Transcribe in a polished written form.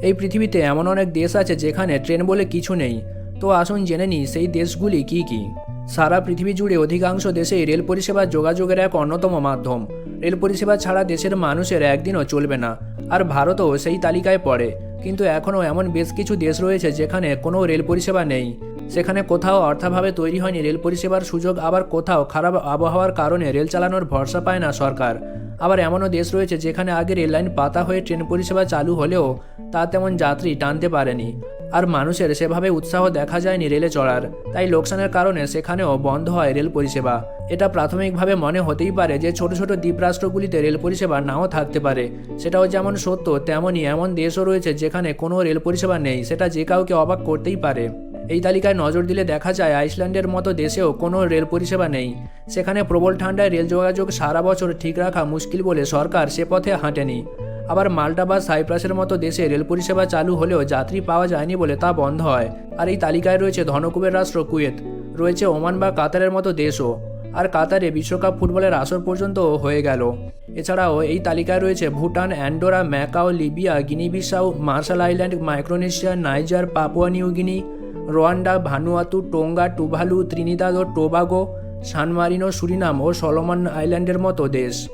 এই পৃথিবীতে এমন অনেক দেশ আছে যেখানে ট্রেন বলে কিছু নেই। তো আসুন জেনে নিই সেই দেশগুলি কি কি। সারা পৃথিবী জুড়ে অধিকাংশ দেশেই রেল পরিষেবা যোগাযোগের এক অন্যতম মাধ্যম। রেল পরিষেবা ছাড়া দেশের মানুষের একদিনও চলবে না। আর ভারতও সেই তালিকায় পড়ে। কিন্তু এখনও এমন বেশ কিছু দেশ রয়েছে যেখানে কোনো রেল পরিষেবা নেই। সেখানে কোথাও অর্থাভাবে তৈরি হয়নি রেল পরিষেবার সুযোগ, আবার কোথাও খারাপ আবহাওয়ার কারণে রেল চালানোর ভরসা পায় না সরকার। আবার এমনও দেশ রয়েছে যেখানে আগে রেল লাইন পাতা হয়ে ট্রেন পরিষেবা চালু হলেও তা তেমন যাত্রী টানতে পারেনি, আর মানুষের সেভাবে উৎসাহ দেখা যায়নি রেলে চড়ার। তাই লোকসানের কারণে সেখানেও বন্ধ হয় রেল পরিষেবা। এটা প্রাথমিকভাবে মনে হতেই পারে যে ছোট ছোট দ্বীপরাষ্ট্রগুলিতে রেল পরিষেবা নাও থাকতে পারে। সেটাও যেমন সত্য, তেমনই এমন দেশও রয়েছে যেখানে কোনো রেল পরিষেবা নেই। সেটা যে কাউকে অবাক করতেই পারে। এই তালিকায় নজর দিলে দেখা যায় আইসল্যান্ডের মতো দেশেও কোনো রেল পরিষেবা নেই। সেখানে প্রবল ঠান্ডায় রেল যোগাযোগ সারা বছর ঠিক রাখা মুশকিল বলে সরকার সে পথে হাঁটেনি। আবার মাল্টা বা সাইপ্রাসের মতো দেশে রেল পরিষেবা চালু হলেও যাত্রী পাওয়া যায়নি বলে তা বন্ধ হয়। আর এই তালিকায় রয়েছে ধনকুবের রাষ্ট্র কুয়েত, রয়েছে ওমান বা কাতারের মতো দেশও। আর কাতারে বিশ্বকাপ ফুটবলের আসর পর্যন্ত হয়ে গেল। এছাড়াও এই তালিকায় রয়েছে Bhutan, Andorra, Macau, Libya, Guinea Bissau, Marshall Island, Micronesia, Niger, Papua New Guinea, Rwanda, Vanuatu, Tonga, Tuvalu, Trinidad ও টোবাগো, সান মারিনো, সুরিনাম ও সলোমন আইল্যান্ডের মতো দেশ।